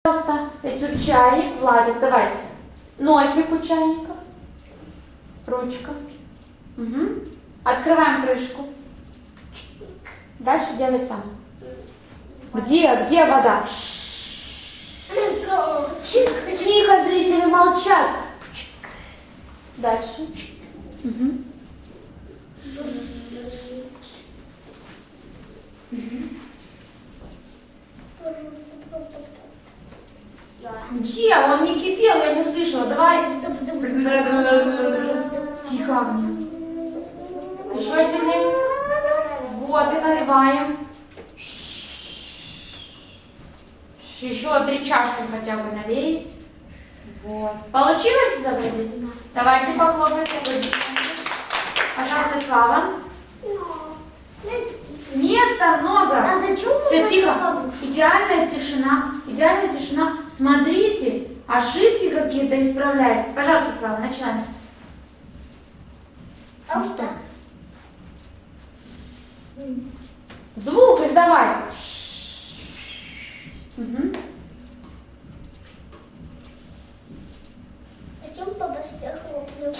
Пожалуйста, Этюд чайник, Владик, давай. Носик у чайника, ручка. Угу. Открываем крышку. Дальше делай сам. Где вода? Тихо, зрители молчат. Дальше. Угу. Где? Он не кипел, я не услышала. Давай. Тихо, Агния. Еще сильнее. Вот, и наливаем. Еще 3 чашки хотя бы налей. Вот. Получилось изобразить? Давайте похлопаем. Пожалуйста, Слава. Места много. А зачем? Все тихо. Идеальная тишина. Идеальная тишина. Смотрите, ошибки какие-то исправляйте. Пожалуйста, Слава, начинаем. Ну что? Звук издавай. Угу. Зачем папа хлопнул?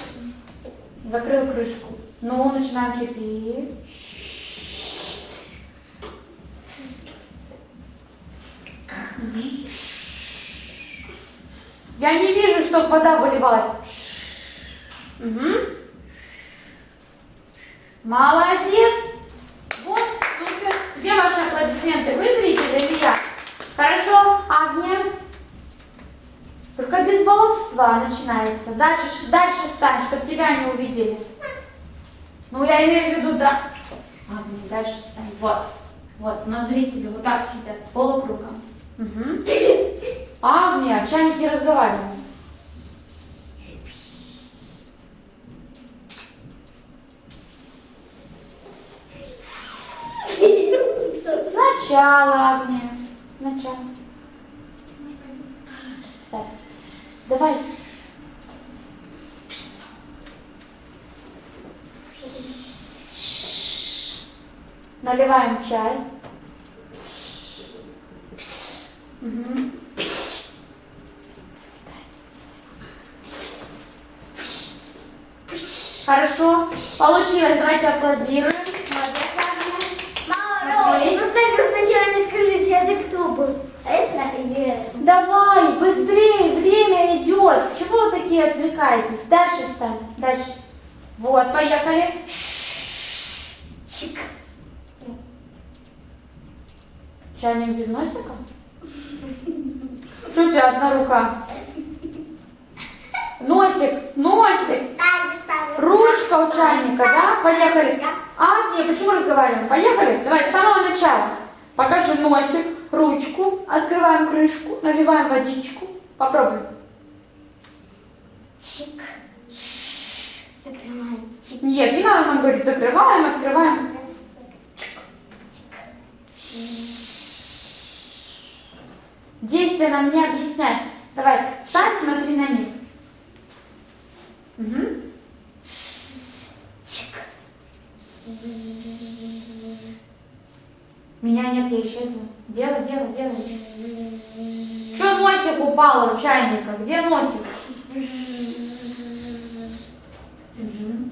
Закрыл крышку. Ну, начинаем кипеть. Угу. Я не вижу, чтобы вода выливалась. Угу. Молодец. Вот, супер. Где ваши аплодисменты? Вы зрители или я? Хорошо, Агния. Только без баловства начинается. Дальше стань, чтобы тебя не увидели. Ну, я имею в виду, да. Агния, дальше стань. Вот, у нас зрители вот так сидят, полукругом. Угу. Агния, чайник не разговаривает. Сначала, Агния. Сначала. Расписать. Давай. Наливаем чай. Угу. Хорошо. Получилось. Давайте аплодируем. Молодец, Агния. Мама, ну сначала не скажите, это кто был? Это или это? Давай, быстрее, время идет. Чего вы такие отвлекаетесь? Дальше стань. Дальше. Вот, поехали. Чик. Чайник без носика? Что у тебя одна рука? Носик. Ручка у чайника, да? Поехали. Агния, почему разговариваем? Поехали. Давай с самого начала. Покажи носик, ручку, открываем крышку, наливаем водичку. Попробуй. Чик. Закрываем. Чик. Нет, не надо нам говорить закрываем, открываем. Действия нам не объясняй. Давай, встань, смотри на них. Угу. Чик. Меня нет, я исчезла. Делай. Что носик упал у чайника? Где носик? Угу.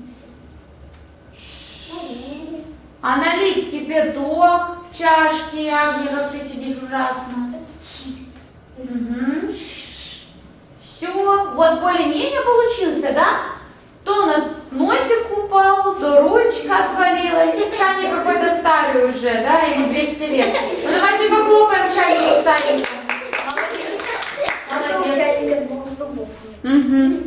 А налить кипяток в чашке, Агния, как ты сидишь ужасно. Угу. Все, вот более-менее получился, да? То у нас носик упал, то ручка отвалилась. Чайник какой-то старый уже, да, ему 200 лет. Ну давайте похлопаем чайнику старенькому. Молодец. Молодец. Угу.